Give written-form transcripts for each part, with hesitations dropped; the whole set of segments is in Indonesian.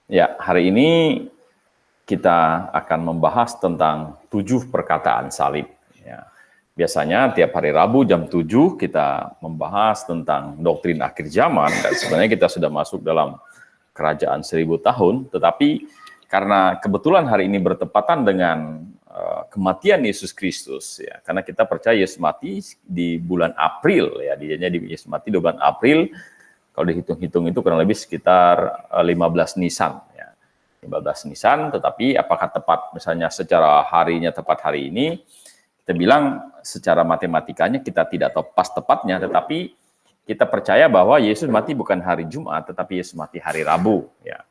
Ya, hari ini kita akan membahas tentang 7 perkataan salib. Ya. Biasanya tiap hari Rabu jam 7 kita membahas tentang doktrin akhir zaman, dan sebenarnya kita sudah masuk dalam kerajaan 1000 tahun, tetapi karena kebetulan hari ini bertepatan dengan kematian Yesus Kristus, ya, karena kita percaya Yesus mati di bulan April, ya, Yesus mati di bulan April, kalau dihitung-hitung itu kurang lebih sekitar 15 Nisan, ya. 15 Nisan, tetapi apakah tepat misalnya secara harinya tepat hari ini, kita bilang secara matematikanya kita tidak tahu pas tepatnya, tetapi kita percaya bahwa Yesus mati bukan hari Jumat, tetapi Yesus mati hari Rabu, ya.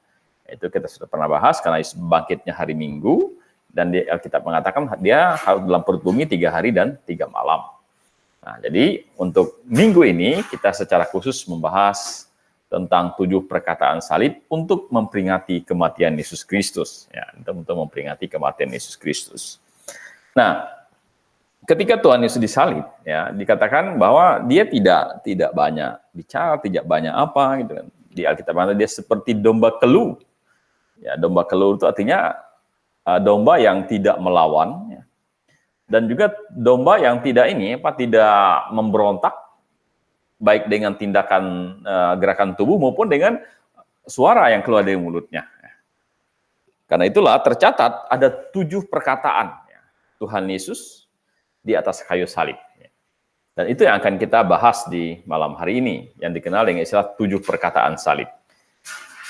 Itu kita sudah pernah bahas, karena Yesus bangkitnya hari Minggu, dan Alkitab mengatakan dia harus dalam perut bumi 3 hari dan 3 malam. Nah, jadi untuk minggu ini kita secara khusus membahas tentang 7 perkataan salib untuk memperingati kematian Yesus Kristus, ya, untuk memperingati kematian Yesus Kristus. Nah, ketika Tuhan Yesus disalib, ya, dikatakan bahwa dia tidak banyak bicara, tidak banyak apa, gitu kan. Di Alkitab dia seperti domba keluh. Ya, domba keluh itu artinya domba yang tidak melawan, ya. Dan juga domba yang tidak memberontak, baik dengan tindakan gerakan tubuh maupun dengan suara yang keluar dari mulutnya. Karena itulah tercatat ada 7 perkataan, ya, Tuhan Yesus di atas kayu salib. Dan itu yang akan kita bahas di malam hari ini, yang dikenal dengan istilah 7 perkataan salib.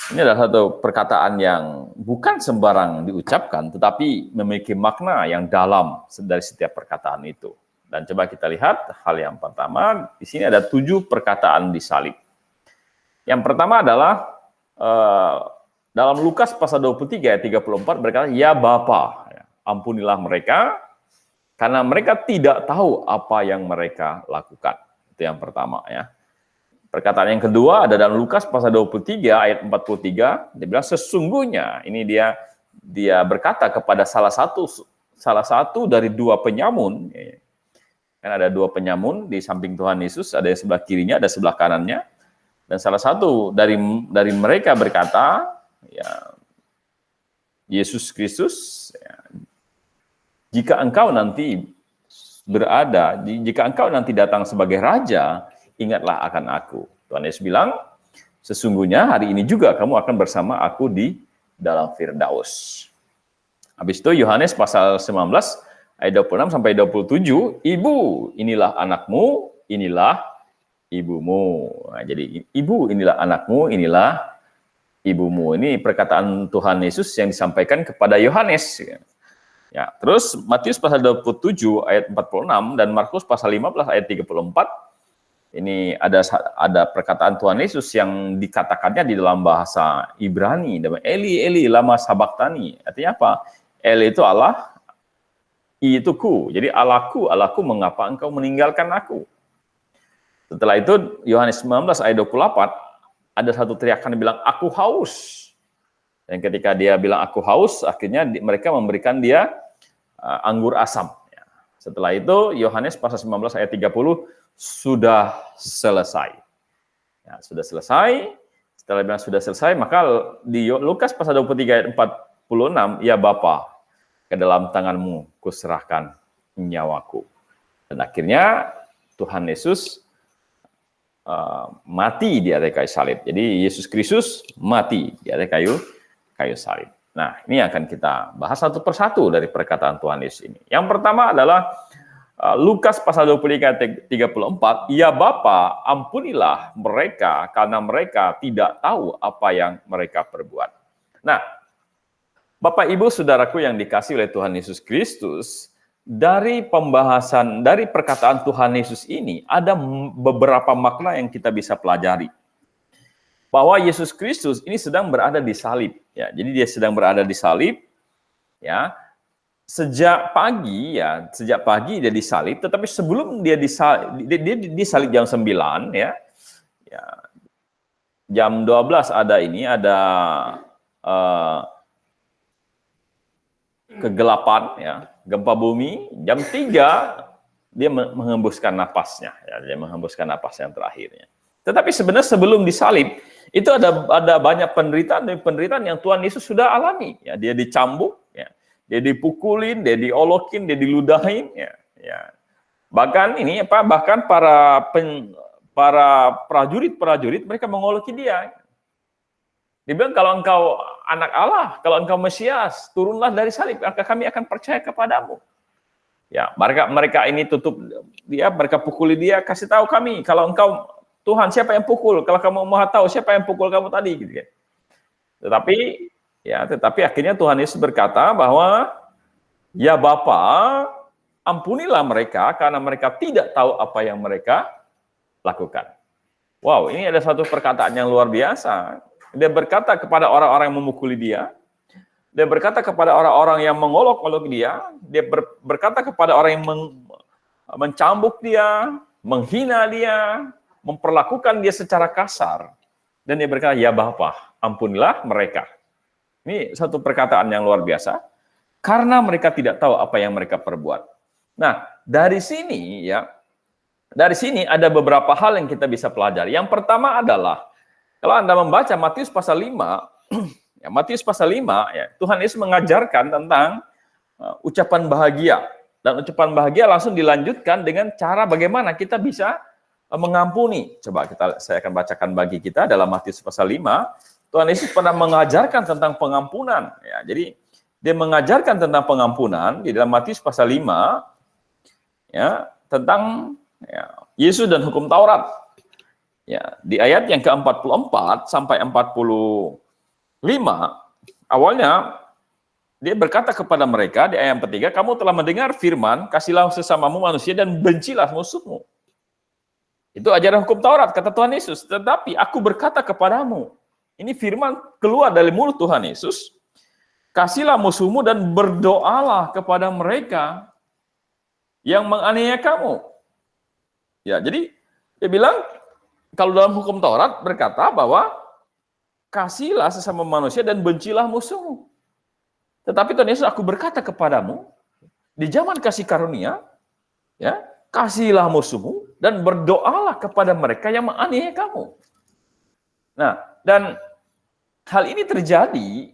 Ini adalah satu perkataan yang bukan sembarang diucapkan, tetapi memiliki makna yang dalam dari setiap perkataan itu. Dan coba kita lihat hal yang pertama, di sini ada 7 perkataan di salib. Yang pertama adalah dalam Lukas pasal 23 ayat 34 berkata, "Ya Bapa, ampunilah mereka, karena mereka tidak tahu apa yang mereka lakukan." Itu yang pertama, ya. Perkataan yang kedua ada dalam Lukas pasal 23 ayat 43, dia bilang sesungguhnya, ini dia berkata kepada salah satu dari 2 penyamun. Kan ada 2 penyamun di samping Tuhan Yesus, ada yang sebelah kirinya, ada sebelah kanannya. Dan salah satu dari mereka berkata, ya, Yesus Kristus, ya, jika engkau nanti datang sebagai raja, ingatlah akan aku. Tuhan Yesus bilang, sesungguhnya hari ini juga kamu akan bersama aku di dalam Firdaus. Habis itu Yohanes pasal 19 ayat 26 sampai 27, ibu inilah anakmu, inilah ibumu. Nah, jadi ibu inilah anakmu, inilah ibumu. Ini perkataan Tuhan Yesus yang disampaikan kepada Yohanes. Ya, terus Matius pasal 27 ayat 46 dan Markus pasal 15 ayat 34, ini ada perkataan Tuhan Yesus yang dikatakannya di dalam bahasa Ibrani, Eli Eli lama sabachthani. Artinya apa? Eli itu Allah, I itu ku. Jadi Allahku, Allahku, mengapa engkau meninggalkan aku? Setelah itu Yohanes 19 ayat 24 ada satu teriakan yang bilang aku haus. Dan ketika dia bilang aku haus, akhirnya mereka memberikan dia anggur asam. Setelah itu Yohanes pasal 19 ayat 30, sudah selesai. Ya, sudah selesai. Setelah bilang sudah selesai, maka di Lukas pasal 23 ayat 46, ya Bapa, ke dalam tanganmu kuserahkan nyawaku. Dan akhirnya Tuhan Yesus mati di atas kayu salib. Jadi Yesus Kristus mati di atas kayu salib. Nah, ini akan kita bahas satu persatu dari perkataan Tuhan Yesus ini. Yang pertama adalah Lukas pasal 23 ayat 34, ya Bapa, ampunilah mereka karena mereka tidak tahu apa yang mereka perbuat. Nah, Bapak Ibu Saudaraku yang dikasih oleh Tuhan Yesus Kristus, dari pembahasan, dari perkataan Tuhan Yesus ini, ada beberapa makna yang kita bisa pelajari. Bahwa Yesus Kristus ini sedang berada di salib. Ya, jadi dia sedang berada di salib, ya. Sejak pagi dia disalib, tetapi sebelum dia disalib jam 9, ya. Jam 12 ada kegelapan, ya, gempa bumi. Jam 3 dia menghembuskan napasnya, ya, dia menghembuskan napas yang terakhirnya. Tetapi sebenarnya sebelum disalib, itu ada banyak penderitaan yang Tuhan Yesus sudah alami. Ya, dia dicambuk, ya, dia dipukulin, dia diolokin, dia diludahin. Ya. Bahkan para prajurit mereka mengoloki dia. Dia bilang, kalau engkau anak Allah, kalau engkau Mesias, turunlah dari salib, maka kami akan percaya kepadamu. Ya, mereka ini tutup dia, mereka pukuli dia, kasih tahu kami, kalau engkau Tuhan, siapa yang pukul? Kalau kamu mau tahu siapa yang pukul kamu tadi, gitu kan. Tetapi akhirnya Tuhan Yesus berkata bahwa, ya Bapa, ampunilah mereka karena mereka tidak tahu apa yang mereka lakukan. Wow, ini ada satu perkataan yang luar biasa. Dia berkata kepada orang-orang yang memukuli dia, dia berkata kepada orang-orang yang mengolok-olok dia, dia berkata kepada orang yang mencambuk dia, menghina dia, memperlakukan dia secara kasar. Dan dia berkata, ya Bapa, ampunilah mereka. Ini satu perkataan yang luar biasa, karena mereka tidak tahu apa yang mereka perbuat. Nah, dari sini ada beberapa hal yang kita bisa pelajari. Yang pertama adalah, kalau Anda membaca Matius pasal 5, Tuhan Yesus mengajarkan tentang ucapan bahagia. Dan ucapan bahagia langsung dilanjutkan dengan cara bagaimana kita bisa mengampuni. Coba saya akan bacakan bagi kita dalam Matius pasal 5. Tuhan Yesus pernah mengajarkan tentang pengampunan. Ya, jadi dia mengajarkan tentang pengampunan di dalam Matius pasal 5, ya, tentang Yesus dan hukum Taurat. Ya, di ayat yang ke-44 sampai 45, awalnya dia berkata kepada mereka di ayat yang ketiga, kamu telah mendengar firman, kasihlah sesamamu manusia dan bencilah musuhmu. Itu ajaran hukum Taurat, kata Tuhan Yesus. Tetapi aku berkata kepadamu, ini firman keluar dari mulut Tuhan Yesus, kasihlah musuhmu dan berdoalah kepada mereka yang menganiaya kamu. Ya, jadi dia bilang, kalau dalam hukum Taurat berkata bahwa kasihlah sesama manusia dan bencilah musuhmu. Tetapi Tuhan Yesus, aku berkata kepadamu, di zaman kasih karunia, ya, kasihilah musuhmu dan berdoalah kepada mereka yang menganiaya kamu. Nah, dan hal ini terjadi,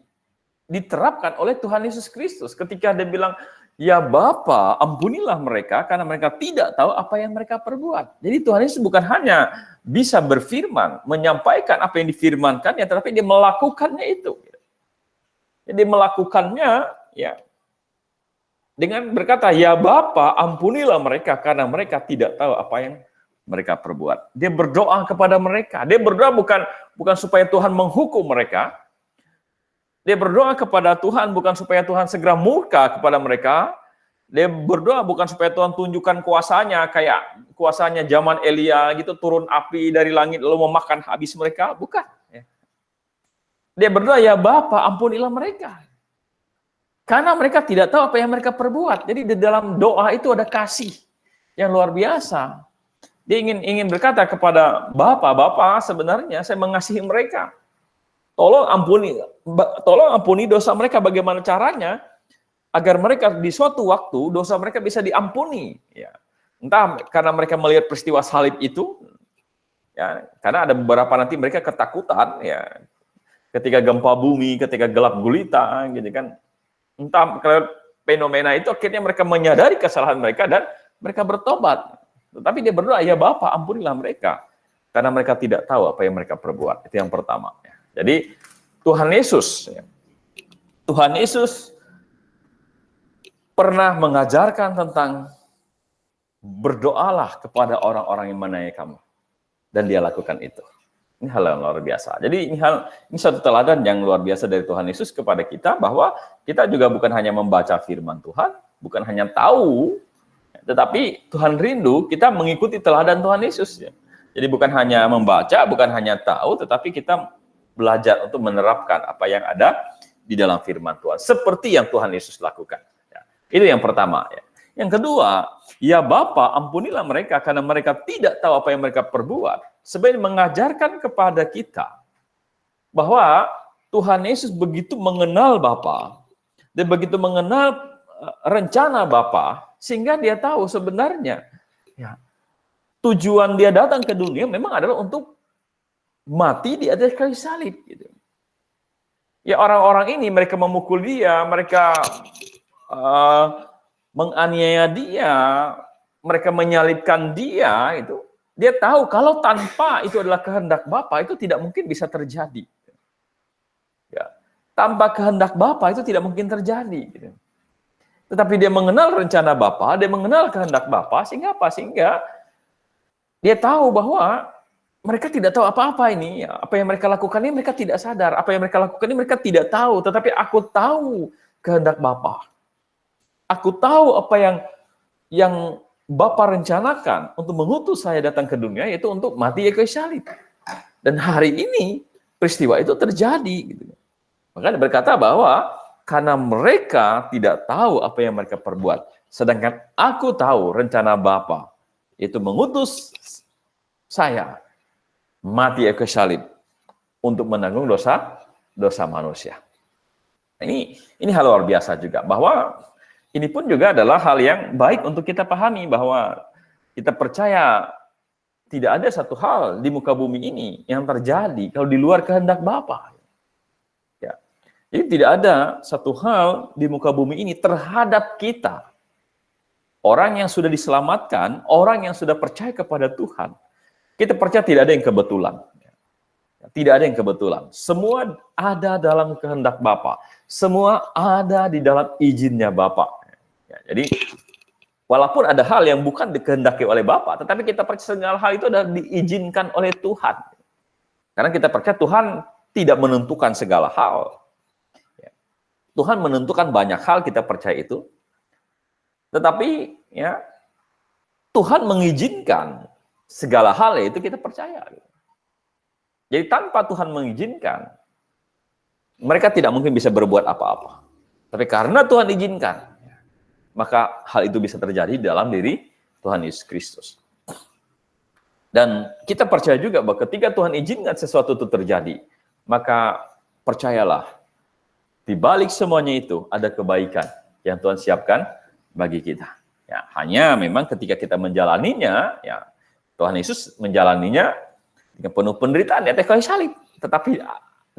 diterapkan oleh Tuhan Yesus Kristus ketika dia bilang, ya Bapa, ampunilah mereka karena mereka tidak tahu apa yang mereka perbuat. Jadi Tuhan Yesus bukan hanya bisa berfirman, menyampaikan apa yang difirmankan, ya, tetapi dia melakukannya itu. Jadi melakukannya, ya, dengan berkata, ya Bapa, ampunilah mereka karena mereka tidak tahu apa yang mereka perbuat. Dia berdoa kepada mereka. Dia berdoa bukan supaya Tuhan menghukum mereka. Dia berdoa kepada Tuhan bukan supaya Tuhan segera murka kepada mereka. Dia berdoa bukan supaya Tuhan tunjukkan kuasanya, kayak kuasanya zaman Elia gitu, turun api dari langit lalu memakan habis mereka. Bukan. Dia berdoa, ya Bapa, ampunilah mereka. Karena mereka tidak tahu apa yang mereka perbuat. Jadi di dalam doa itu ada kasih yang luar biasa. Dia ingin berkata kepada Bapa, sebenarnya saya mengasihi mereka. Tolong ampuni dosa mereka. Bagaimana caranya? Agar mereka di suatu waktu dosa mereka bisa diampuni. Ya. Entah karena mereka melihat peristiwa salib itu, ya, karena ada beberapa nanti mereka ketakutan, ya, ketika gempa bumi, ketika gelap gulita, gitu kan. Entah kalau fenomena itu akhirnya mereka menyadari kesalahan mereka dan mereka bertobat. Tetapi dia berdoa, ya Bapa, ampunilah mereka karena mereka tidak tahu apa yang mereka perbuat. Itu yang pertama. Jadi Tuhan Yesus pernah mengajarkan tentang berdoalah kepada orang-orang yang menaniaya kamu, dan dia lakukan itu. Ini hal yang luar biasa. Jadi ini satu teladan yang luar biasa dari Tuhan Yesus kepada kita, bahwa kita juga bukan hanya membaca firman Tuhan, bukan hanya tahu, tetapi Tuhan rindu kita mengikuti teladan Tuhan Yesus. Jadi bukan hanya membaca, bukan hanya tahu, tetapi kita belajar untuk menerapkan apa yang ada di dalam firman Tuhan, seperti yang Tuhan Yesus lakukan. Ya, itu yang pertama. Ya. Yang kedua, ya Bapa, ampunilah mereka karena mereka tidak tahu apa yang mereka perbuat. Sebenarnya mengajarkan kepada kita bahwa Tuhan Yesus begitu mengenal Bapa dan begitu mengenal rencana Bapa, sehingga dia tahu sebenarnya, ya, tujuan dia datang ke dunia memang adalah untuk mati di atas kayu salib. Gitu. Ya orang-orang ini mereka memukul dia, mereka menganiaya dia, mereka menyalibkan dia, itu dia tahu kalau tanpa itu adalah kehendak Bapa itu tidak mungkin bisa terjadi. Ya. Tanpa kehendak Bapa itu tidak mungkin terjadi. Gitu. Tetapi dia mengenal rencana Bapa, dia mengenal kehendak Bapa, sehingga apa? Sehingga dia tahu bahwa mereka tidak tahu apa-apa ini. Apa yang mereka lakukan ini mereka tidak sadar. Apa yang mereka lakukan ini mereka tidak tahu. Tetapi aku tahu kehendak Bapa. Aku tahu apa yang Bapa rencanakan untuk mengutus saya datang ke dunia, yaitu untuk mati di kayu salib. Dan hari ini peristiwa itu terjadi. Gitu. Makanya berkata bahwa karena mereka tidak tahu apa yang mereka perbuat, sedangkan aku tahu rencana Bapa itu mengutus saya mati di kayu salib untuk menanggung dosa manusia. Ini hal luar biasa juga, bahwa ini pun juga adalah hal yang baik untuk kita pahami, bahwa kita percaya tidak ada satu hal di muka bumi ini yang terjadi kalau di luar kehendak Bapa. Ya. Jadi tidak ada satu hal di muka bumi ini terhadap kita, orang yang sudah diselamatkan, orang yang sudah percaya kepada Tuhan. Kita percaya tidak ada yang kebetulan. Tidak ada yang kebetulan. Semua ada dalam kehendak Bapa. Semua ada di dalam izinnya Bapa. Ya, jadi walaupun ada hal yang bukan dikehendaki oleh Bapa, tetapi kita percaya segala hal itu adalah diizinkan oleh Tuhan. Karena kita percaya Tuhan tidak menentukan segala hal. Ya. Tuhan menentukan banyak hal, kita percaya itu. Tetapi ya Tuhan mengizinkan segala hal, itu kita percaya. Jadi tanpa Tuhan mengizinkan, mereka tidak mungkin bisa berbuat apa-apa. Tapi karena Tuhan izinkan, maka hal itu bisa terjadi dalam diri Tuhan Yesus Kristus. Dan kita percaya juga bahwa ketika Tuhan izinkan sesuatu itu terjadi, maka percayalah, di balik semuanya itu ada kebaikan yang Tuhan siapkan bagi kita. Ya, hanya memang ketika kita menjalaninya, ya Tuhan Yesus menjalaninya dengan penuh penderitaan di atas kayu salib. Tetapi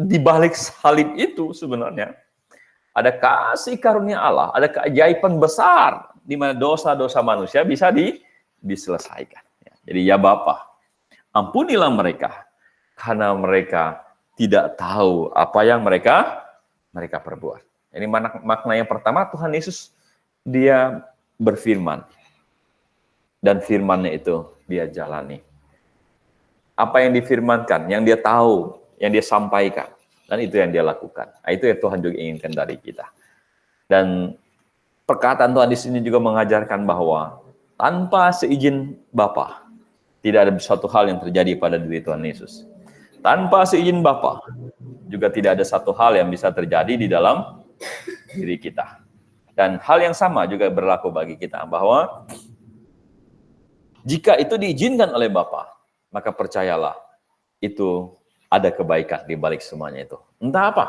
di balik salib itu sebenarnya ada kasih karunia Allah, ada keajaiban besar di mana dosa-dosa manusia bisa diselesaikan. Jadi ya Bapa, ampunilah mereka karena mereka tidak tahu apa yang mereka perbuat. Ini makna yang pertama, Tuhan Yesus dia berfirman dan firman-Nya itu dia jalani. Apa yang difirmankan, yang dia tahu, yang dia sampaikan, dan itu yang dia lakukan. Nah, itu yang Tuhan juga inginkan dari kita. Dan perkataan Tuhan di sini juga mengajarkan bahwa tanpa seizin Bapa, tidak ada satu hal yang terjadi pada diri Tuhan Yesus. Tanpa seizin Bapa, juga tidak ada satu hal yang bisa terjadi di dalam diri kita. Dan hal yang sama juga berlaku bagi kita, bahwa jika itu diizinkan oleh Bapa, maka percayalah, itu ada kebaikan di balik semuanya itu. Entah apa,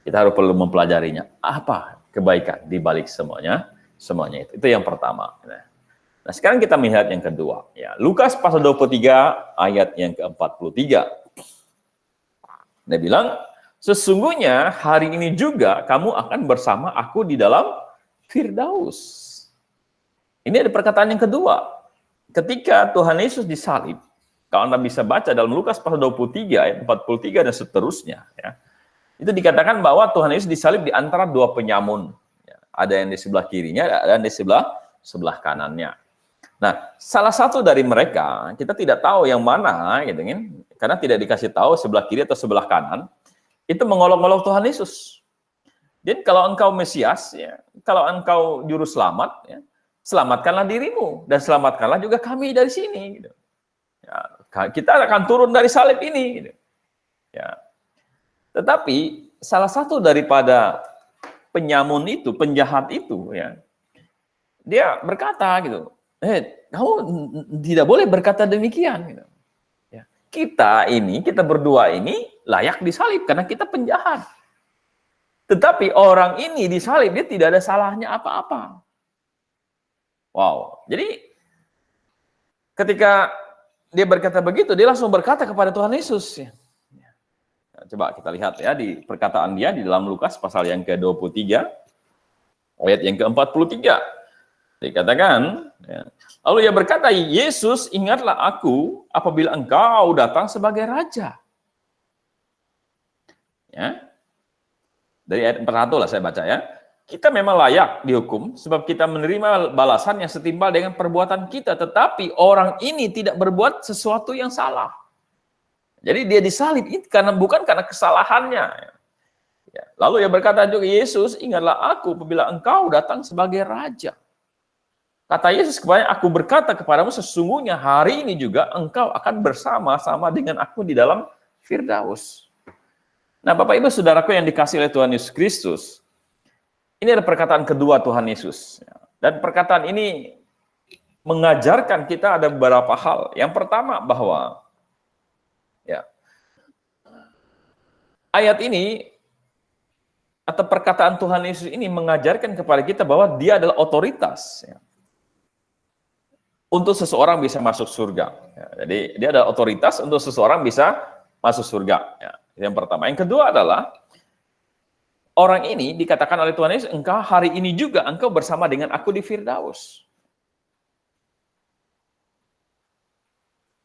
kita harus perlu mempelajarinya. Apa kebaikan di balik semuanya itu. Itu yang pertama. Nah, sekarang kita melihat yang kedua. Ya, Lukas pasal 23 ayat yang ke-43. Dia bilang, sesungguhnya hari ini juga kamu akan bersama aku di dalam Firdaus. Ini ada perkataan yang kedua. Ketika Tuhan Yesus disalib, kalau Anda bisa baca dalam Lukas pasal 23 ayat 43 dan seterusnya, ya, itu dikatakan bahwa Tuhan Yesus disalib di antara dua penyamun. Ya, ada yang di sebelah kirinya, ada yang di sebelah kanannya. Nah, salah satu dari mereka, kita tidak tahu yang mana, gitu kan? Karena tidak dikasih tahu sebelah kiri atau sebelah kanan, itu mengolok-olok Tuhan Yesus. Dan kalau engkau Mesias, ya, kalau engkau juru selamat, ya, selamatkanlah dirimu dan selamatkanlah juga kami dari sini. Gitu. Ya, kita akan turun dari salib ini. Gitu. Ya. Tetapi salah satu daripada penyamun itu, penjahat itu, ya, dia berkata gitu, kamu tidak boleh berkata demikian. Gitu. Ya. Kita berdua ini layak disalib karena kita penjahat. Tetapi orang ini disalib, dia tidak ada salahnya apa-apa. Wow. Jadi ketika dia berkata begitu, dia langsung berkata kepada Tuhan Yesus. Nah, coba kita lihat ya di perkataan dia di dalam Lukas pasal yang ke-23, ayat yang ke-43. Dikatakan, ya, lalu ia berkata, Yesus, ingatlah aku apabila engkau datang sebagai raja. Ya. Dari ayat 41 lah saya baca ya. Kita memang layak dihukum sebab kita menerima balasan yang setimpal dengan perbuatan kita. Tetapi orang ini tidak berbuat sesuatu yang salah. Jadi dia disalib bukan karena kesalahannya. Ya. Lalu ia berkata juga, Yesus, ingatlah aku apabila engkau datang sebagai raja. Kata Yesus kepada aku berkata kepadamu sesungguhnya hari ini juga engkau akan bersama-sama dengan aku di dalam Firdaus. Nah, Bapak Ibu Saudaraku yang dikasihi oleh Tuhan Yesus Kristus, ini adalah perkataan kedua Tuhan Yesus. Dan perkataan ini mengajarkan kita ada beberapa hal. Yang pertama bahwa ya, ayat ini atau perkataan Tuhan Yesus ini mengajarkan kepada kita bahwa dia adalah otoritas. Ya, untuk seseorang bisa masuk surga. Ya, jadi dia ada otoritas untuk seseorang bisa masuk surga. Ya, yang pertama. Yang kedua adalah orang ini dikatakan oleh Tuhan Yesus, engkau hari ini juga engkau bersama dengan aku di Firdaus.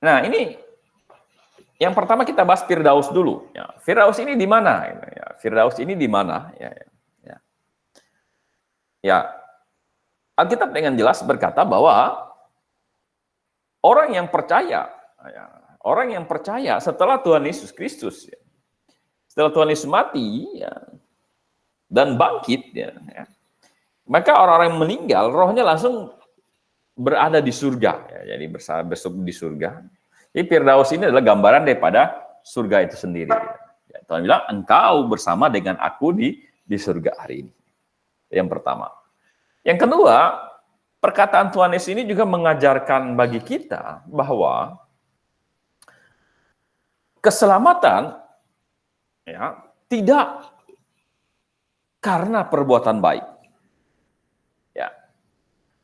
Nah ini yang pertama kita bahas Firdaus dulu. Ya, Firdaus ini di mana? Ya, Firdaus ini di mana? Ya, Alkitab dengan jelas berkata bahwa orang yang percaya setelah Tuhan Yesus Kristus, ya, setelah Tuhan Yesus mati ya, dan bangkit, ya, maka orang-orang yang meninggal rohnya langsung berada di surga, ya, jadi bersama di surga. Jadi Firdaus ini adalah gambaran daripada surga itu sendiri. Ya, Tuhan bilang engkau bersama dengan aku di surga hari ini. Yang pertama. Yang kedua, perkataan Tuhan Yesus ini juga mengajarkan bagi kita bahwa keselamatan ya, tidak karena perbuatan baik. Ya.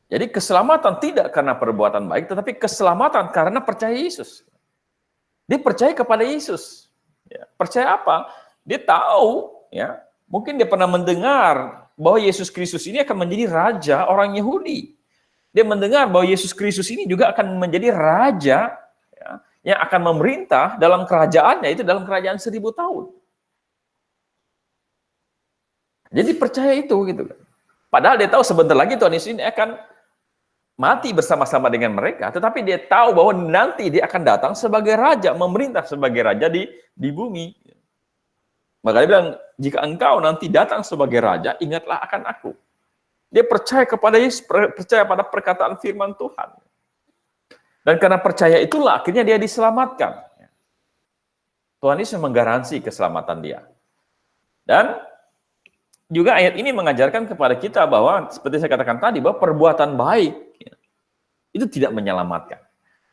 Jadi keselamatan tidak karena perbuatan baik, tetapi keselamatan karena percaya Yesus. Dia percaya kepada Yesus. Ya. Percaya apa? Dia tahu, ya, mungkin dia pernah mendengar bahwa Yesus Kristus ini akan menjadi raja orang Yahudi. Dia mendengar bahwa Yesus Kristus ini juga akan menjadi raja ya, yang akan memerintah dalam kerajaannya, itu dalam kerajaan 1000 tahun. Jadi percaya itu gitu. Padahal dia tahu sebentar lagi Tuhan Yesus ini akan mati bersama-sama dengan mereka, tetapi dia tahu bahwa nanti dia akan datang sebagai raja, memerintah sebagai raja di bumi. Maka dia bilang, jika engkau nanti datang sebagai raja, ingatlah akan aku. Dia percaya kepada Yesus, percaya pada perkataan firman Tuhan. Dan karena percaya itulah akhirnya dia diselamatkan. Tuhan Yesus menggaransi keselamatan dia. Dan juga ayat ini mengajarkan kepada kita bahwa, seperti saya katakan tadi, bahwa perbuatan baik itu tidak menyelamatkan.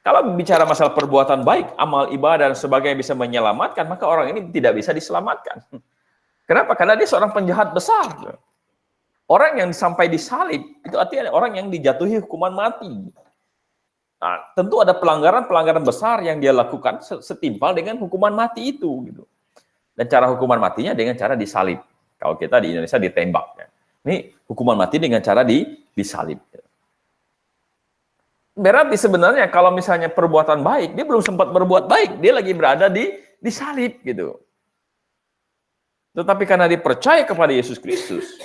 Kalau bicara masalah perbuatan baik, amal ibadah dan sebagainya bisa menyelamatkan, maka orang ini tidak bisa diselamatkan. Kenapa? Karena dia seorang penjahat besar. Orang yang sampai disalib, itu artinya orang yang dijatuhi hukuman mati. Nah, tentu ada pelanggaran-pelanggaran besar yang dia lakukan setimpal dengan hukuman mati itu. Gitu. Dan cara hukuman matinya dengan cara disalib. Kalau kita di Indonesia ditembak. Ya. Ini hukuman mati dengan cara disalib. Berarti sebenarnya kalau misalnya perbuatan baik, dia belum sempat berbuat baik. Dia lagi berada disalib. Gitu. Tetapi karena dia percaya kepada Yesus Kristus,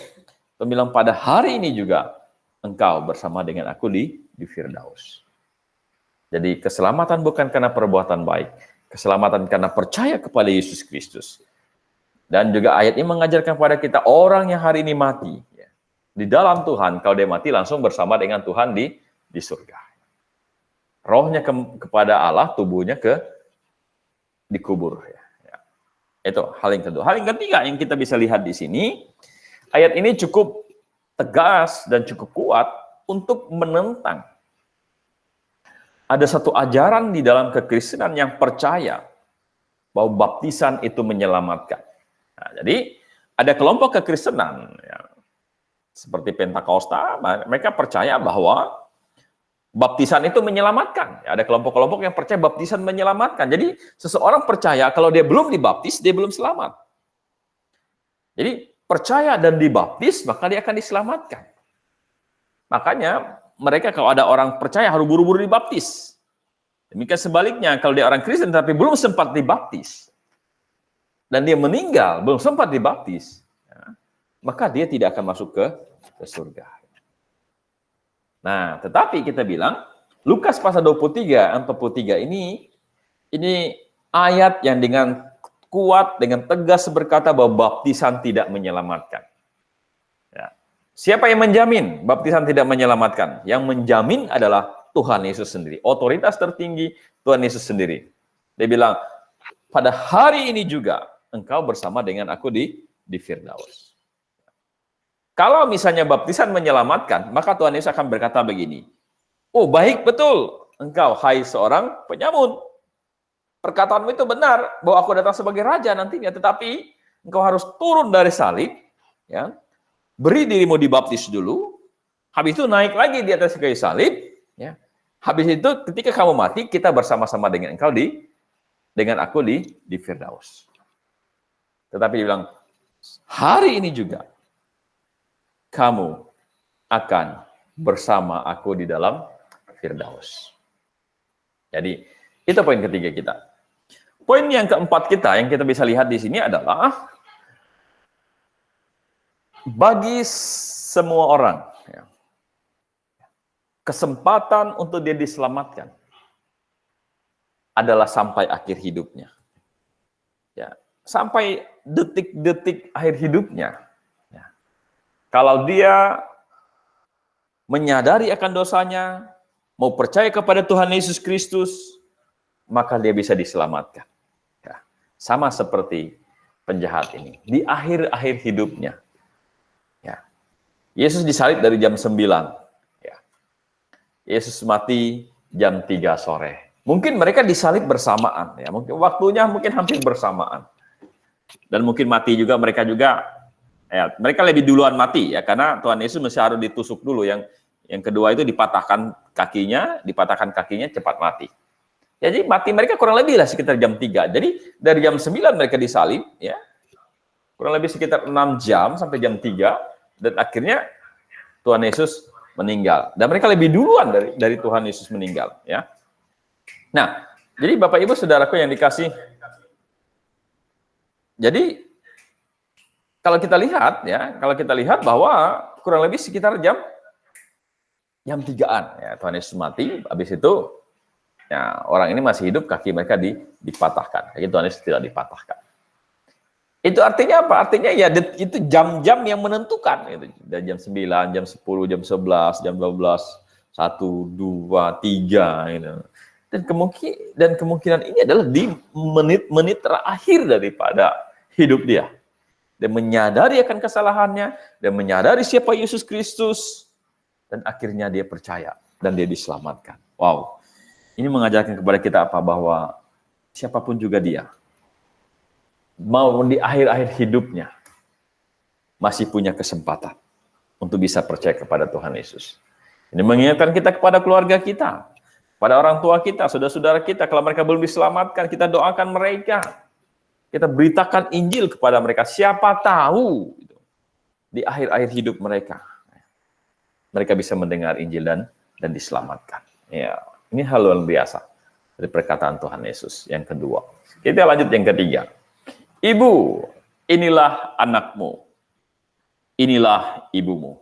Tuhan bilang pada hari ini juga engkau bersama dengan aku di Firdaus. Jadi keselamatan bukan karena perbuatan baik, keselamatan karena percaya kepada Yesus Kristus. Dan juga ayat ini mengajarkan kepada kita orang yang hari ini mati ya, di dalam Tuhan, kalau dia mati langsung bersama dengan Tuhan di surga. Rohnya kepada Allah, tubuhnya dikubur. Ya. Itu hal yang kedua. Hal yang ketiga yang kita bisa lihat di sini, ayat ini cukup tegas dan cukup kuat untuk menentang. Ada satu ajaran di dalam kekristenan yang percaya bahwa baptisan itu menyelamatkan. Nah, jadi ada kelompok kekristenan ya, seperti Pentakosta, mereka percaya bahwa baptisan itu menyelamatkan. Ada kelompok-kelompok yang percaya baptisan menyelamatkan. Jadi seseorang percaya kalau dia belum dibaptis, dia belum selamat. Jadi percaya dan dibaptis, maka dia akan diselamatkan. Makanya mereka kalau ada orang percaya harus buru-buru dibaptis. Demikian sebaliknya, kalau dia orang Kristen tapi belum sempat dibaptis, dan dia meninggal, belum sempat dibaptis, ya, maka dia tidak akan masuk ke surga. Nah, tetapi kita bilang, Lukas pasal 23, 43 ini ayat yang dengan kuat, dengan tegas berkata bahwa baptisan tidak menyelamatkan. Ya. Siapa yang menjamin baptisan tidak menyelamatkan? Yang menjamin adalah Tuhan Yesus sendiri. Otoritas tertinggi Tuhan Yesus sendiri. Dia bilang, pada hari ini juga engkau bersama dengan aku di Firdaus. Kalau misalnya baptisan menyelamatkan, maka Tuhan Yesus akan berkata begini, oh baik betul, engkau hai seorang penyamun. Perkataanmu itu benar, bahwa aku datang sebagai raja nantinya, tetapi engkau harus turun dari salib, ya, beri dirimu dibaptis dulu, habis itu naik lagi di atas kayu salib, ya. Habis itu ketika kamu mati, kita bersama-sama dengan engkau dengan aku di Firdaus. Tetapi dia bilang, hari ini juga kamu akan bersama aku di dalam Firdaus. Jadi, itu poin ketiga kita. Poin yang keempat kita, yang kita bisa lihat di sini adalah, bagi semua orang, ya, kesempatan untuk dia diselamatkan adalah sampai akhir hidupnya. Ya, sampai detik-detik akhir hidupnya. Ya. Kalau dia menyadari akan dosanya, mau percaya kepada Tuhan Yesus Kristus, maka dia bisa diselamatkan. Ya. Sama seperti penjahat ini. Di akhir-akhir hidupnya. Ya. Yesus disalib dari jam 9. Ya. Yesus mati jam 3 sore. Mungkin mereka disalib bersamaan. Ya. Mungkin waktunya mungkin hampir bersamaan. Dan mungkin mati juga mereka juga. Ya, mereka lebih duluan mati ya, karena Tuhan Yesus mesti harus ditusuk dulu. Yang kedua itu dipatahkan kakinya cepat mati. Jadi mati mereka kurang lebih lah sekitar jam 3. Jadi dari jam 9 mereka disalib, ya, kurang lebih sekitar 6 jam sampai jam 3, dan akhirnya Tuhan Yesus meninggal. Dan mereka lebih duluan dari Tuhan Yesus meninggal. Ya. Nah, jadi Bapak Ibu Saudaraku yang dikasih, jadi kalau kita lihat bahwa kurang lebih sekitar jam 3-an, ya, Tuhan Yesus mati, habis itu ya, orang ini masih hidup, kaki mereka dipatahkan. Kaki Tuhan Yesus tidak dipatahkan. Itu artinya apa? Artinya ya itu jam-jam yang menentukan. Gitu. Dari jam 9, jam 10, jam 11, jam 12, 1, 2, 3. Gitu. Dan kemungkinan ini adalah di menit-menit terakhir daripada hidup dia. Dia menyadari akan kesalahannya, dan menyadari siapa Yesus Kristus, dan akhirnya dia percaya, dan dia diselamatkan. Wow. Ini mengajarkan kepada kita apa? Bahwa siapapun juga dia, mau di akhir-akhir hidupnya, masih punya kesempatan untuk bisa percaya kepada Tuhan Yesus. Ini mengingatkan kita kepada keluarga kita, pada orang tua kita, saudara-saudara kita, kalau mereka belum diselamatkan, kita doakan mereka. Kita beritakan Injil kepada mereka. Siapa tahu di akhir-akhir hidup mereka bisa mendengar Injil dan diselamatkan. Ya, ini hal luar biasa dari perkataan Tuhan Yesus. Yang kedua, kita lanjut yang ketiga. Ibu, inilah anakmu, inilah ibumu.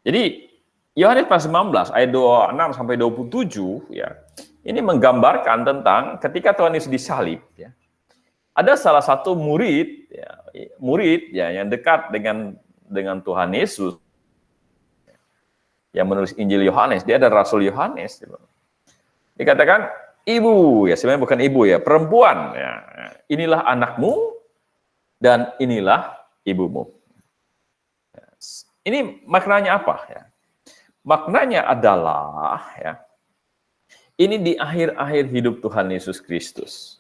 Jadi Yohanes pasal 19 ayat 26 sampai 27, ya, ini menggambarkan tentang ketika Tuhan Yesus disalib, ya. Ada salah satu murid yang dekat dengan Tuhan Yesus, yang menulis Injil Yohanes. Dia ada Rasul Yohanes. Dikatakan ibu, ya, sebenarnya bukan ibu, ya, perempuan. Ya. Inilah anakmu dan inilah ibumu. Ini maknanya apa? Ya? Maknanya adalah, ya, ini di akhir-akhir hidup Tuhan Yesus Kristus.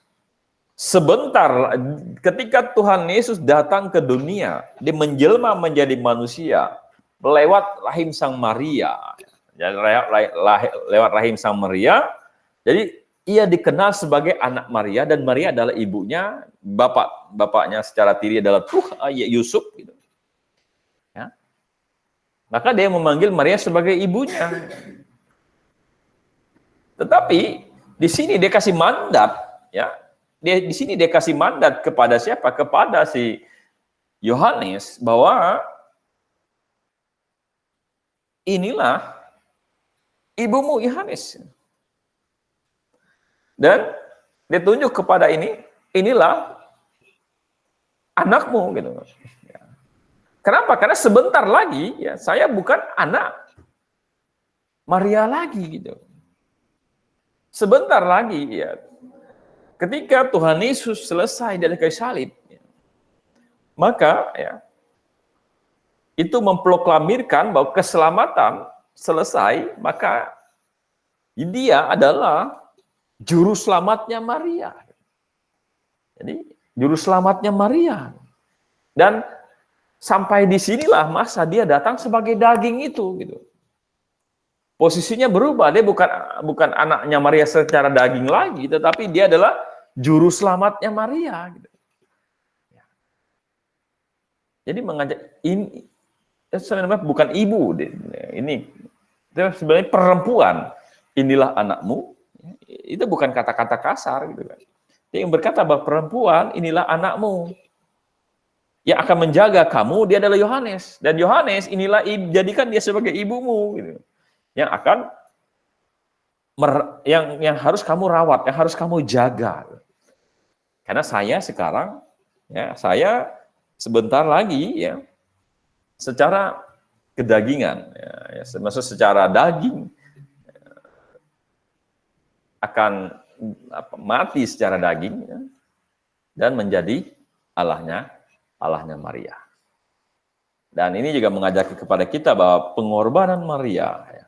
Sebentar ketika Tuhan Yesus datang ke dunia, dia menjelma menjadi manusia lewat rahim Sang Maria. Jadi lewat rahim sang Maria, jadi ia dikenal sebagai anak Maria dan Maria adalah ibunya, bapaknya secara tiri adalah Yusuf gitu. Ya. Maka dia memanggil Maria sebagai ibunya. Tetapi di sini dia kasih mandat, ya. Di sini dia kasih mandat kepada siapa? Kepada si Yohanes bahwa inilah ibumu Yohanes. Dan ditunjuk kepada inilah anakmu gitu. Kenapa? Karena sebentar lagi ya saya bukan anak Maria lagi gitu. Sebentar lagi ya. Ketika Tuhan Yesus selesai dari kayu salib, ya, maka ya itu memproklamirkan bahwa keselamatan selesai, maka dia adalah juru selamatnya Maria. Jadi juru selamatnya Maria. Dan sampai di sinilah masa dia datang sebagai daging itu gitu. Posisinya berubah, dia bukan anaknya Maria secara daging lagi, tetapi dia adalah juru selamatnya Maria gitu. Jadi mengajak ini sebenarnya bukan ibu, ini sebenarnya perempuan. Inilah anakmu. Itu bukan kata-kata kasar gitu kan. Dia yang berkata bahwa perempuan inilah anakmu. Yang akan menjaga kamu dia adalah Yohanes, dan Yohanes inilah jadikan dia sebagai ibumu gitu. Yang akan yang harus kamu rawat, yang harus kamu jaga. Karena saya sekarang ya, saya sebentar lagi ya secara kedagingan ya, maksud secara daging akan mati secara daging ya, dan menjadi Allahnya Maria. Dan ini juga mengajak kepada kita bahwa pengorbanan Maria ya,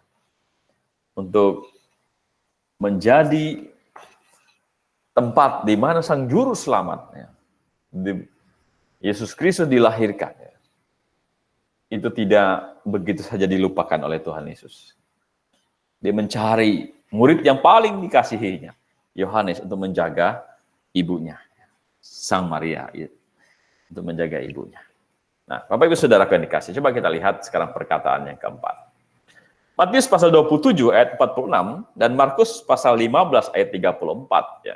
untuk menjadi tempat di mana sang juru selamat ya, Yesus Kristus dilahirkan ya, itu tidak begitu saja dilupakan oleh Tuhan Yesus. Dia mencari murid yang paling dikasihinya, Yohanes, untuk menjaga ibunya, sang Maria, untuk menjaga ibunya. Nah, Bapak Ibu Saudara yang dikasih, coba kita lihat sekarang perkataan yang keempat. Matius pasal 27 ayat 46 dan Markus pasal 15 ayat 34 ya.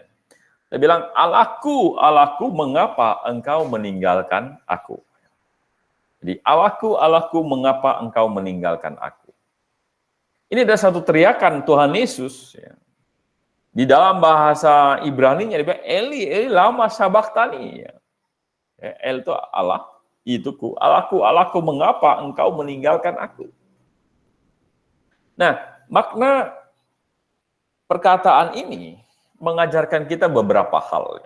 Dia bilang, Allahku, Allahku, mengapa engkau meninggalkan aku? Jadi, Allahku, Allahku, mengapa engkau meninggalkan aku? Ini adalah satu teriakan Tuhan Yesus ya. Di dalam bahasa Ibrani-nya dia bilang, Eli, Eli lama sabachthani ya. El itu Allah, ituku, Allahku, Allahku, mengapa engkau meninggalkan aku? Nah, makna perkataan ini mengajarkan kita beberapa hal.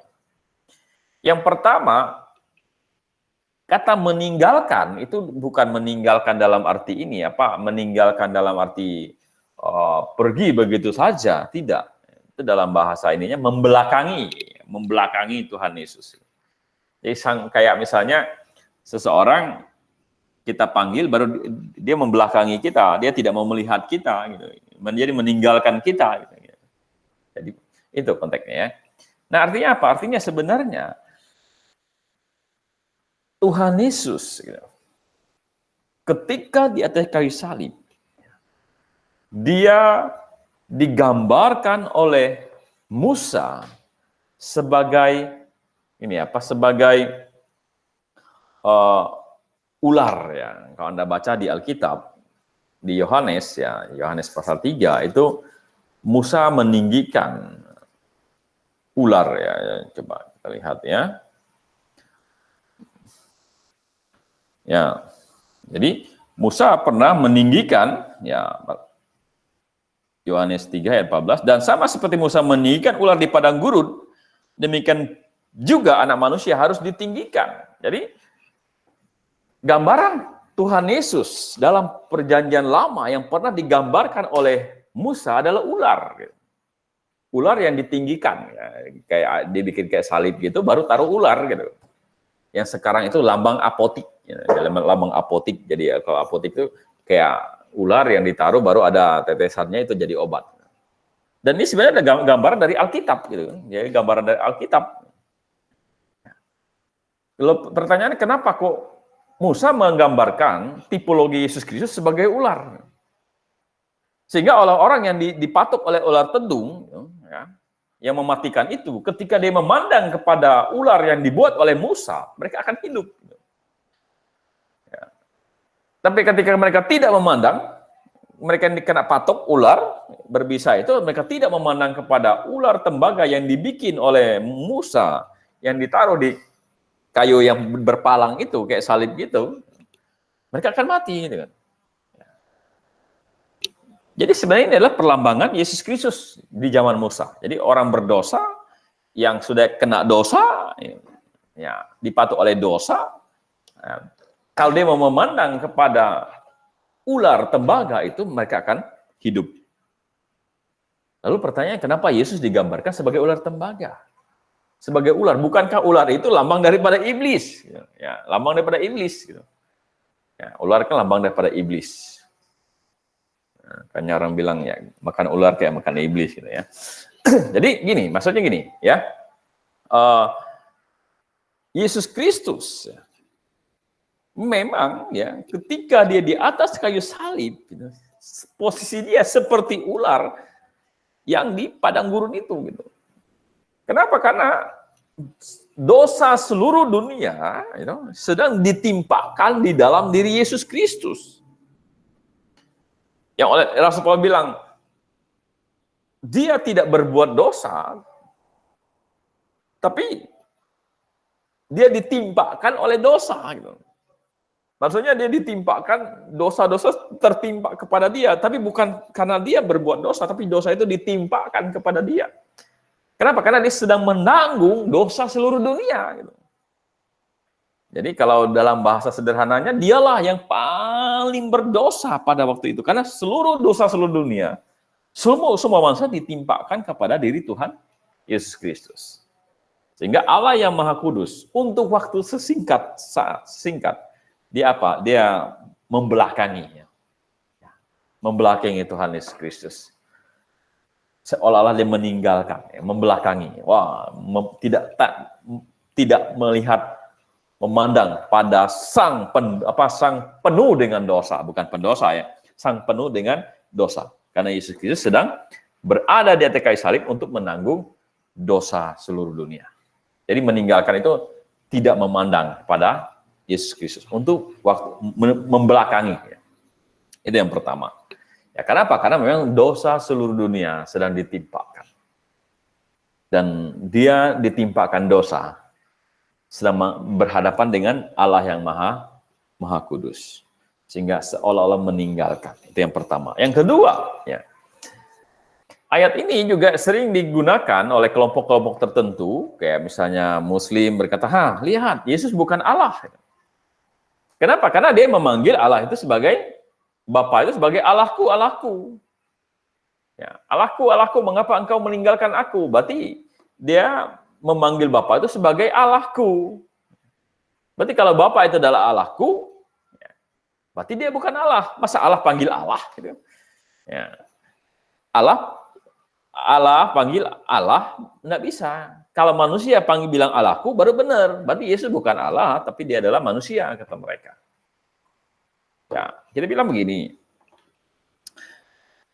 Yang pertama, kata meninggalkan itu bukan meninggalkan dalam arti ini, meninggalkan dalam arti pergi begitu saja, tidak. Itu dalam bahasa ininya membelakangi Tuhan Yesus. Jadi kayak misalnya seseorang kita panggil baru dia membelakangi kita, dia tidak mau melihat kita gitu. Menjadi meninggalkan kita gitu. Jadi itu konteksnya ya. Nah, artinya apa? Artinya sebenarnya Tuhan Yesus gitu, ketika di atas kayu salib dia digambarkan oleh Musa sebagai sebagai ular ya. Kalau Anda baca di Alkitab di Yohanes ya, Yohanes pasal 3 itu Musa meninggikan ular ya. Coba kita lihat ya. Ya. Jadi Musa pernah meninggikan ya, Yohanes 3 ayat 14, dan sama seperti Musa meninggikan ular di padang gurun, demikian juga anak manusia harus ditinggikan. Jadi gambaran Tuhan Yesus dalam perjanjian lama yang pernah digambarkan oleh Musa adalah ular. Ular yang ditinggikan, ya, kayak dibikin kayak salib gitu, baru taruh ular gitu. Yang sekarang itu lambang apotik, ya, lambang apotik. Jadi kalau apotik itu kayak ular yang ditaruh baru ada tetesannya itu jadi obat. Dan ini sebenarnya ada gambaran dari Alkitab gitu kan. Jadi gambaran dari Alkitab. Lalu pertanyaannya kenapa kok Musa menggambarkan tipologi Yesus Kristus sebagai ular? Sehingga orang-orang yang dipatok oleh ular tedung, ya, yang mematikan itu, ketika dia memandang kepada ular yang dibuat oleh Musa, mereka akan hidup. Ya. Tapi ketika mereka tidak memandang, mereka yang kena patok ular berbisa itu, mereka tidak memandang kepada ular tembaga yang dibikin oleh Musa, yang ditaruh di kayu yang berpalang itu, kayak salib gitu, mereka akan mati. Gitu kan. Jadi sebenarnya ini adalah perlambangan Yesus Kristus di zaman Musa. Jadi orang berdosa yang sudah kena dosa, ya, dipatuk oleh dosa, ya, kalau dia mau memandang kepada ular tembaga itu, mereka akan hidup. Lalu pertanyaan, kenapa Yesus digambarkan sebagai ular tembaga? Sebagai ular, bukankah ular itu lambang daripada iblis? Ya, lambang daripada iblis. Gitu. Ya, ular kan lambang daripada iblis. Kan orang bilang ya makan ular kayak makan iblis gitu ya. Jadi gini, maksudnya gini ya. Yesus Kristus memang ya ketika dia di atas kayu salib gitu, posisi dia seperti ular yang di padang gurun itu gitu. Kenapa? Karena dosa seluruh dunia gitu, sedang ditimpakan di dalam diri Yesus Kristus. Yang oleh Rasul Paulus bilang, dia tidak berbuat dosa, tapi dia ditimpakan oleh dosa. Gitu. Maksudnya dia ditimpakan, dosa-dosa tertimpa kepada dia, tapi bukan karena dia berbuat dosa, tapi dosa itu ditimpakan kepada dia. Kenapa? Karena dia sedang menanggung dosa seluruh dunia. Gitu. Jadi kalau dalam bahasa sederhananya, dialah yang paling berdosa pada waktu itu. Karena seluruh dosa seluruh dunia, semua manusia ditimpakan kepada diri Tuhan Yesus Kristus. Sehingga Allah yang Maha Kudus, untuk waktu singkat, dia apa? Dia membelakangi. Membelakangi Tuhan Yesus Kristus. Seolah-olah dia meninggalkan, membelakangi. Wah, tidak melihat, memandang pada sang penuh dengan dosa, bukan pendosa ya, sang penuh dengan dosa. Karena Yesus Kristus sedang berada di atas kayu salib untuk menanggung dosa seluruh dunia. Jadi meninggalkan itu tidak memandang pada Yesus Kristus untuk waktu membelakangi. Ya. Itu yang pertama. Ya, kenapa? Karena memang dosa seluruh dunia sedang ditimpakan. Dan dia ditimpakan dosa sedang berhadapan dengan Allah yang Maha Kudus. Sehingga seolah-olah meninggalkan. Itu yang pertama. Yang kedua, ya, ayat ini juga sering digunakan oleh kelompok-kelompok tertentu, kayak misalnya Muslim berkata, lihat, Yesus bukan Allah. Kenapa? Karena dia memanggil Allah itu sebagai, Bapa itu sebagai Allahku, Allahku. Ya, Allahku, Allahku, mengapa engkau meninggalkan aku? Berarti dia memanggil Bapa itu sebagai Allahku. Berarti kalau Bapa itu adalah Allahku, ya, berarti dia bukan Allah. Masa Allah panggil Allah? Gitu. Ya. Allah panggil Allah, enggak bisa. Kalau manusia panggil bilang Allahku, baru benar. Berarti Yesus bukan Allah, tapi dia adalah manusia, kata mereka. Ya, kita bilang begini,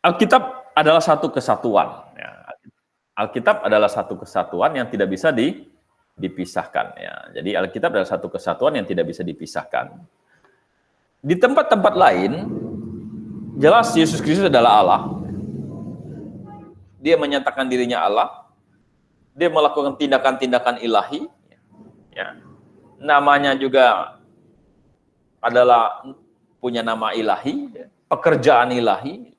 Alkitab adalah satu kesatuan. Ya. Alkitab adalah satu kesatuan yang tidak bisa dipisahkan. Ya. Jadi Alkitab adalah satu kesatuan yang tidak bisa dipisahkan. Di tempat-tempat lain, jelas Yesus Kristus adalah Allah. Dia menyatakan dirinya Allah. Dia melakukan tindakan-tindakan ilahi. Ya. Namanya juga adalah punya nama ilahi, pekerjaan ilahi,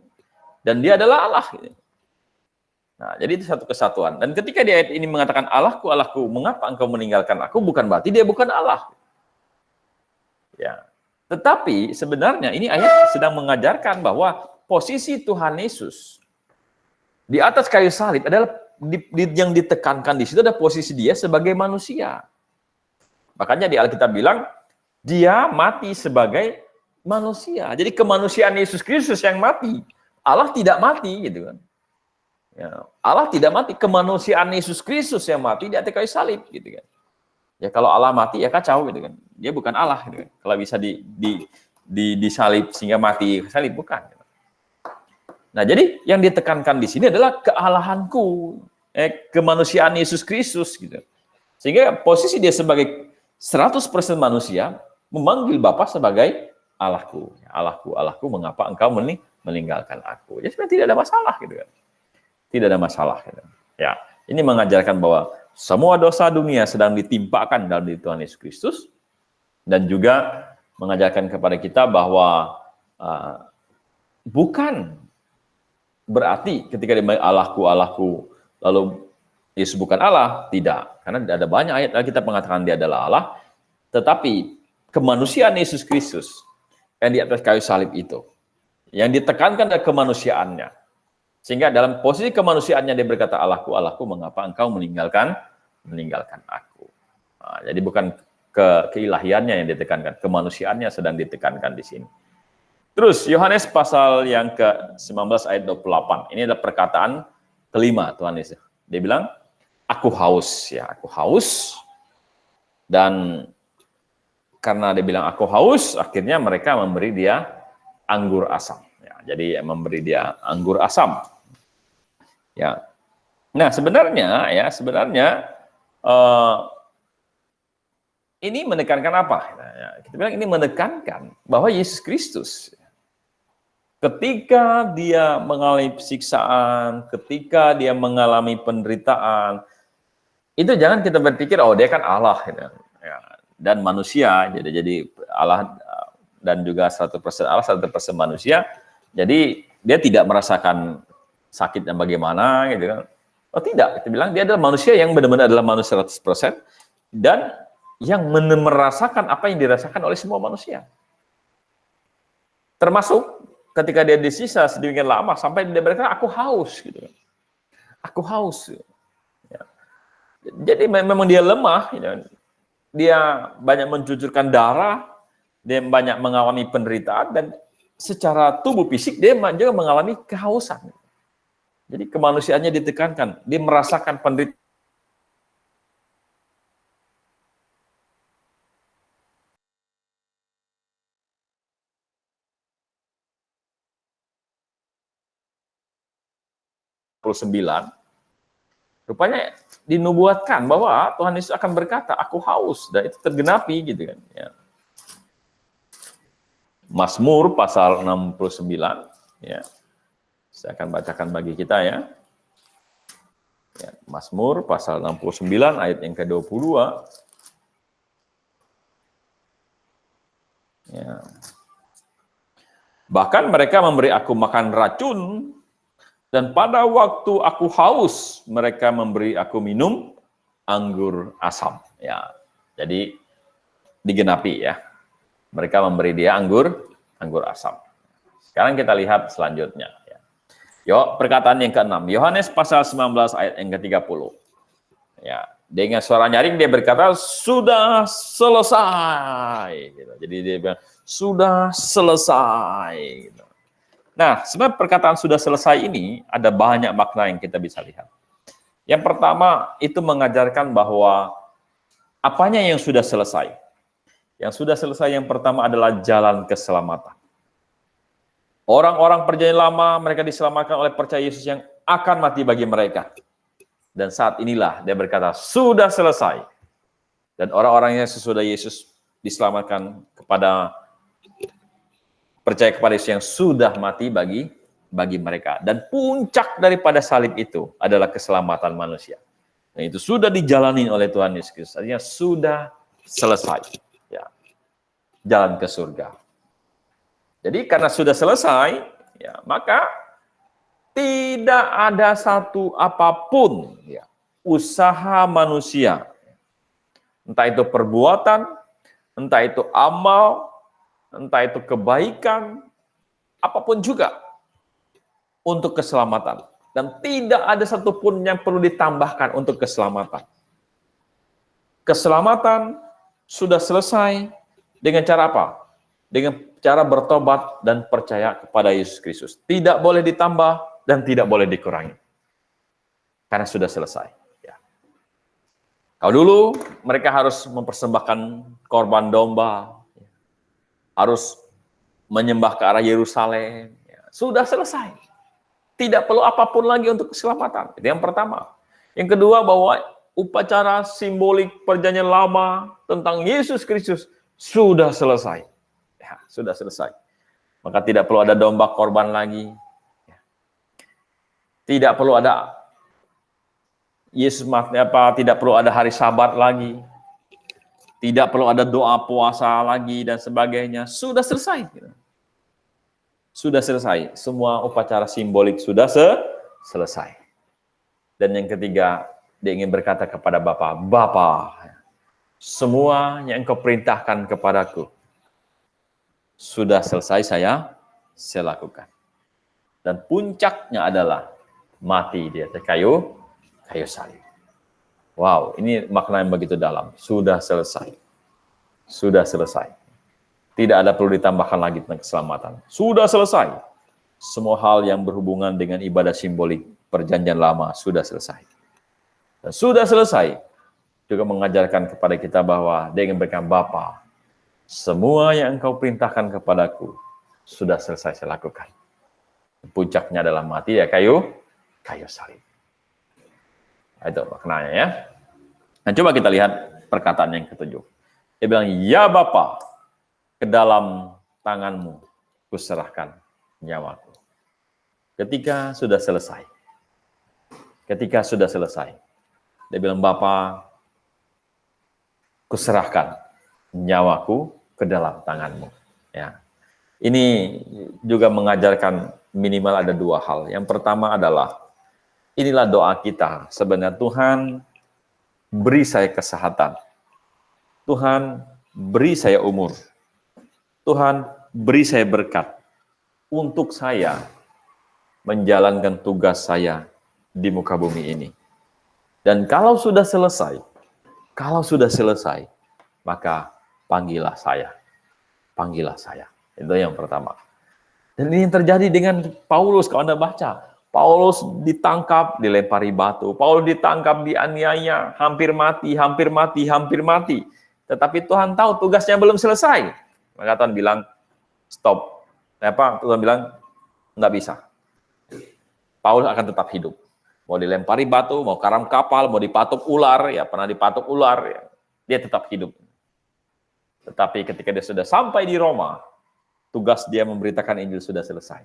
dan dia adalah Allah. Nah, jadi itu satu kesatuan. Dan ketika di ayat ini mengatakan Allahku, Allahku, mengapa engkau meninggalkan aku? Bukan berarti dia bukan Allah. Ya. Tetapi sebenarnya ini ayat sedang mengajarkan bahwa posisi Tuhan Yesus di atas kayu salib adalah yang ditekankan di situ ada posisi dia sebagai manusia. Makanya di Alkitab bilang dia mati sebagai manusia. Jadi kemanusiaan Yesus Kristus yang mati. Allah tidak mati gitu kan. Ya, Allah tidak mati, kemanusiaan Yesus Kristus yang mati di atas kayu salib gitu kan. Ya kalau Allah mati ya kacau gitu kan. Dia bukan Allah gitu kan. Kalau bisa disalib sehingga mati salib bukan. Nah, jadi yang ditekankan di sini adalah kealahanku, kemanusiaan Yesus Kristus gitu. Sehingga posisi dia sebagai 100% manusia memanggil Bapa sebagai Allahku. Allahku, Allahku, mengapa engkau meninggalkan aku? Ya sebenarnya tidak ada masalah gitu kan. Tidak ada masalah gitu. Ya, ini mengajarkan bahwa semua dosa dunia sedang ditimpakan dalam diri Tuhan Yesus Kristus, dan juga mengajarkan kepada kita bahwa bukan berarti ketika dia Allahku, Allahku, lalu Yesus bukan Allah, tidak. Karena ada banyak ayat kita mengatakan dia adalah Allah, tetapi kemanusiaan Yesus Kristus yang di atas kayu salib itu, yang ditekankan adalah kemanusiaannya. Sehingga dalam posisi kemanusiaannya dia berkata, Allahku, Allahku, mengapa engkau meninggalkan aku. Nah, jadi bukan keilahiannya yang ditekankan, kemanusiaannya sedang ditekankan di sini. Terus Yohanes pasal yang ke-19 ayat 28. Ini adalah perkataan kelima Tuhan Yesus. Dia bilang, aku haus ya, aku haus. Dan karena dia bilang aku haus, akhirnya mereka memberi dia anggur asam. Ya, jadi memberi dia anggur asam. Ya. Nah, sebenarnya ini menekankan apa? Nah, ya, kita bilang ini menekankan bahwa Yesus Kristus ketika dia mengalami siksaan, ketika dia mengalami penderitaan, itu jangan kita berpikir, oh dia kan Allah, gitu. Ya, dan manusia, jadi Allah dan juga 100% Allah, 100% manusia, jadi dia tidak merasakan sakit dan bagaimana, gitu kan. Oh tidak, kita bilang dia adalah manusia yang benar-benar adalah manusia 100%, dan yang merasakan apa yang dirasakan oleh semua manusia. Termasuk ketika dia disisa sedemikian lama sampai dia berkata aku haus gitu. Aku haus. Ya. Jadi memang dia lemah, ya. Dia banyak mencucurkan darah, dia banyak mengalami penderitaan, dan secara tubuh fisik dia juga mengalami kehausan. Jadi kemanusiaannya ditekankan, dia merasakan penderitaan. Rupanya dinubuatkan bahwa Tuhan Yesus akan berkata, aku haus, dan itu tergenapi gitu kan. Ya. Mazmur pasal 69, ya. Saya akan bacakan bagi kita ya. Ya, Mazmur pasal 69 ayat yang ke-22. Ya. Bahkan mereka memberi aku makan racun, dan pada waktu aku haus, mereka memberi aku minum anggur asam. Ya, jadi digenapi ya. Mereka memberi dia anggur asam. Sekarang kita lihat selanjutnya. Ya. Yuk, perkataan yang ke-6. Yohanes pasal 19 ayat yang ke-30. Ya, dengan suara nyaring dia berkata, sudah selesai. Gitu. Jadi dia bilang, sudah selesai. Gitu. Nah, sebenarnya perkataan sudah selesai ini ada banyak makna yang kita bisa lihat. Yang pertama, itu mengajarkan bahwa apanya yang sudah selesai? Yang sudah selesai yang pertama adalah jalan keselamatan. Orang-orang perjanjian lama, mereka diselamatkan oleh percaya Yesus yang akan mati bagi mereka. Dan saat inilah dia berkata, sudah selesai. Dan orang-orang yang sesudah Yesus diselamatkan percaya kepada Yesus yang sudah mati bagi mereka. Dan puncak daripada salib itu adalah keselamatan manusia. Dan itu sudah dijalani oleh Tuhan Yesus Kristus. Artinya sudah selesai. Ya. Jalan ke surga. Jadi karena sudah selesai, ya, maka tidak ada satu apapun ya, usaha manusia. Entah itu perbuatan, entah itu amal, entah itu kebaikan, apapun juga untuk keselamatan. Dan tidak ada satupun yang perlu ditambahkan untuk keselamatan. Keselamatan sudah selesai dengan cara apa? Dengan cara bertobat dan percaya kepada Yesus Kristus. Tidak boleh ditambah dan tidak boleh dikurangi. Karena sudah selesai. Ya. Kalau dulu mereka harus mempersembahkan korban domba, harus menyembah ke arah Yerusalem. Ya. Sudah selesai. Tidak perlu apapun lagi untuk keselamatan. Itu yang pertama. Yang kedua, bahwa upacara simbolik perjanjian lama tentang Yesus Kristus sudah selesai. Ya, sudah selesai. Maka tidak perlu ada domba korban lagi. Ya. Tidak perlu ada tidak perlu ada hari Sabat lagi. Tidak perlu ada doa puasa lagi dan sebagainya. Sudah selesai. Sudah selesai. Semua upacara simbolik sudah selesai. Dan yang ketiga, dia ingin berkata kepada Bapa, Bapa, semua yang Engkau perintahkan kepadaku sudah selesai saya lakukan. Dan puncaknya adalah mati di atas kayu salib. Wow, ini makna yang begitu dalam. Sudah selesai. Sudah selesai. Tidak ada perlu ditambahkan lagi tentang keselamatan. Sudah selesai. Semua hal yang berhubungan dengan ibadah simbolik perjanjian lama sudah selesai. Dan sudah selesai juga mengajarkan kepada kita bahwa dia ingin berkata, Bapa, semua yang Engkau perintahkan kepadaku sudah selesai saya lakukan. Puncaknya adalah mati ya kayu salib. Itu maknanya ya. Nah, coba kita lihat perkataan yang ketujuh. Dia bilang, ya Bapa, ke dalam tanganmu kuserahkan nyawaku. Ketika sudah selesai. Dia bilang, Bapa, kuserahkan nyawaku ke dalam tanganmu. Ya. Ini juga mengajarkan minimal ada dua hal. Yang pertama adalah, inilah doa kita. Sebenarnya Tuhan, beri saya kesehatan. Tuhan, beri saya umur. Tuhan, beri saya berkat. Untuk saya menjalankan tugas saya di muka bumi ini. Dan kalau sudah selesai, maka panggillah saya. Itu yang pertama. Dan ini yang terjadi dengan Paulus. Kalau Anda baca, Paulus ditangkap, dilempari batu. Paulus ditangkap, dianiaya, hampir mati. Tetapi Tuhan tahu tugasnya belum selesai. Maka Tuhan bilang, stop. Tuhan bilang, enggak bisa. Paulus akan tetap hidup. Mau dilempari batu, mau karam kapal, mau dipatuk ular, pernah dipatuk ular, dia tetap hidup. Tetapi ketika dia sudah sampai di Roma, tugas dia memberitakan Injil sudah selesai.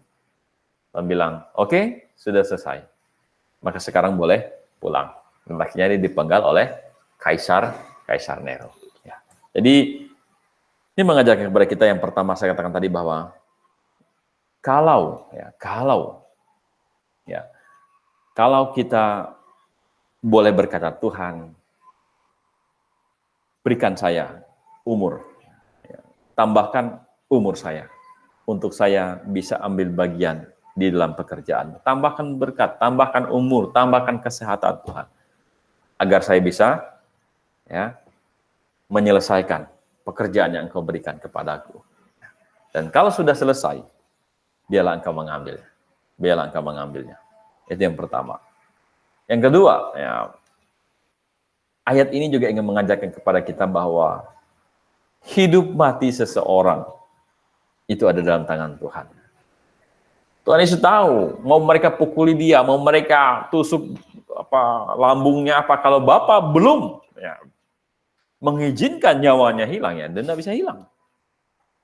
Tuhan bilang, oke, sudah selesai. Maka sekarang boleh pulang. Dan akhirnya dia dipenggal oleh Kaisar Nero. Ya. Jadi, ini mengajarkan kepada kita yang pertama saya katakan tadi bahwa kalau kita boleh berkata, Tuhan, berikan saya umur, tambahkan umur saya, untuk saya bisa ambil bagian di dalam pekerjaan. Tambahkan berkat, tambahkan umur, tambahkan kesehatan Tuhan, agar saya bisa menyelesaikan pekerjaan yang Engkau berikan kepadaku. Dan kalau sudah selesai, biarlah Engkau mengambilnya. Itu yang pertama. Yang kedua, ayat ini juga ingin mengajarkan kepada kita bahwa hidup mati seseorang itu ada dalam tangan Tuhan. Tuhan Yesus tahu, mau mereka pukuli dia, mau mereka tusuk lambungnya kalau Bapa belum mengizinkan nyawanya hilang, dan tidak bisa hilang.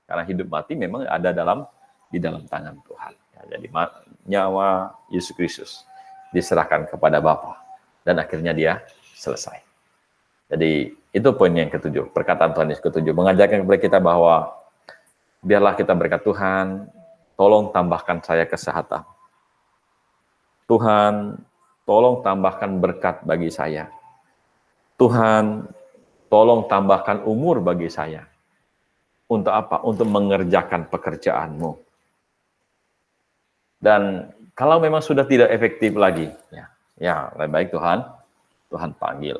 Karena hidup mati memang ada di dalam tangan Tuhan. Jadi nyawa Yesus Kristus diserahkan kepada Bapa dan akhirnya dia selesai. Jadi itu poin yang ketujuh, perkataan Tuhan Yesus ketujuh, mengajarkan kepada kita bahwa biarlah kita berkat, Tuhan, tolong tambahkan saya kesehatan. Tuhan, tolong tambahkan berkat bagi saya. Tuhan, tolong tambahkan umur bagi saya. Untuk apa? Untuk mengerjakan pekerjaan-Mu. Dan kalau memang sudah tidak efektif lagi, lebih baik Tuhan panggil.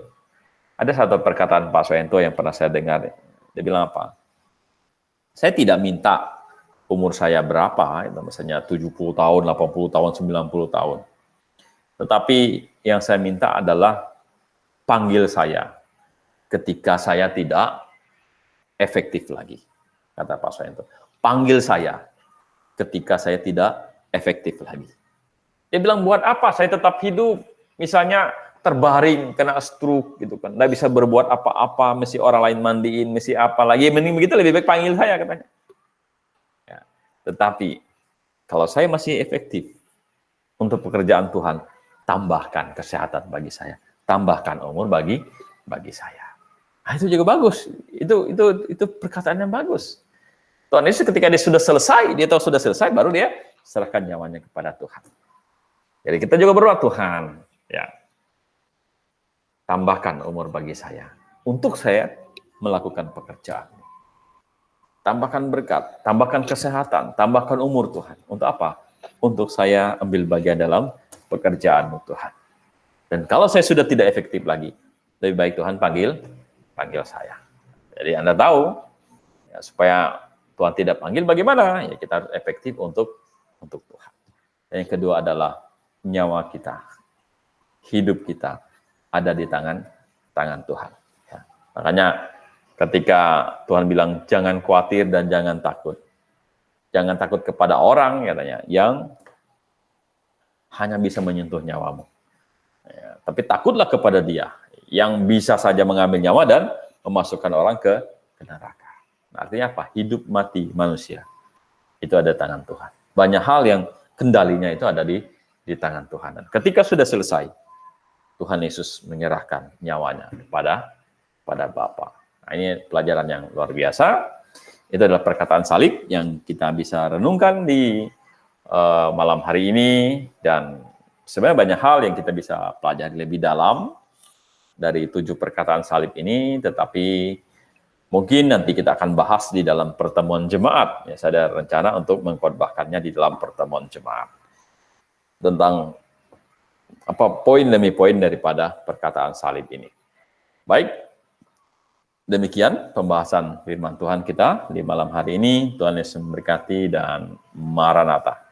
Ada satu perkataan Pak Soento yang pernah saya dengar. Dia bilang apa? Saya tidak minta umur saya berapa, itu misalnya 70 tahun, 80 tahun, 90 tahun. Tetapi yang saya minta adalah panggil saya ketika saya tidak efektif lagi, kata Pak Soeharto. Panggil saya ketika saya tidak efektif lagi. Dia bilang, buat apa saya tetap hidup? Misalnya terbaring, kena stroke, gitu kan. Nggak bisa berbuat apa-apa, mesti orang lain mandiin, mesti apa lagi. Mending begitu lebih baik panggil saya, katanya. Ya. Tetapi, kalau saya masih efektif untuk pekerjaan Tuhan, tambahkan kesehatan bagi saya. Tambahkan umur bagi saya. Nah, itu juga bagus. Itu perkataan yang bagus. Tuhan Yesus ketika dia sudah selesai, dia tahu sudah selesai, baru dia serahkan nyawanya kepada Tuhan. Jadi kita juga berdoa, Tuhan, ya, tambahkan umur bagi saya untuk saya melakukan pekerjaan. Tambahkan berkat, tambahkan kesehatan, tambahkan umur Tuhan. Untuk apa? Untuk saya ambil bagian dalam pekerjaan-Mu Tuhan. Dan kalau saya sudah tidak efektif lagi, lebih baik Tuhan panggil saya. Jadi Anda tahu, ya, supaya Tuhan tidak panggil bagaimana? Ya kita harus efektif untuk Tuhan. Dan yang kedua adalah nyawa kita, hidup kita ada di tangan Tuhan. Ya. Makanya ketika Tuhan bilang jangan khawatir dan jangan takut. Jangan takut kepada orang, katanya, yang hanya bisa menyentuh nyawamu. Ya, tapi takutlah kepada Dia yang bisa saja mengambil nyawa dan memasukkan orang ke neraka. Nah, artinya apa? Hidup mati manusia itu ada tangan Tuhan. Banyak hal yang kendalinya itu ada di tangan Tuhan. Dan ketika sudah selesai, Tuhan Yesus menyerahkan nyawanya kepada Bapa. Nah, ini pelajaran yang luar biasa. Itu adalah perkataan salib yang kita bisa renungkan di malam hari ini. Dan sebenarnya banyak hal yang kita bisa pelajari lebih dalam dari 7 perkataan salib ini, tetapi mungkin nanti kita akan bahas di dalam pertemuan jemaat. Ya, saya ada rencana untuk mengkhotbahkannya di dalam pertemuan jemaat. Tentang apa poin demi poin daripada perkataan salib ini. Baik, demikian pembahasan firman Tuhan kita di malam hari ini. Tuhan Yesus memberkati dan Maranatha.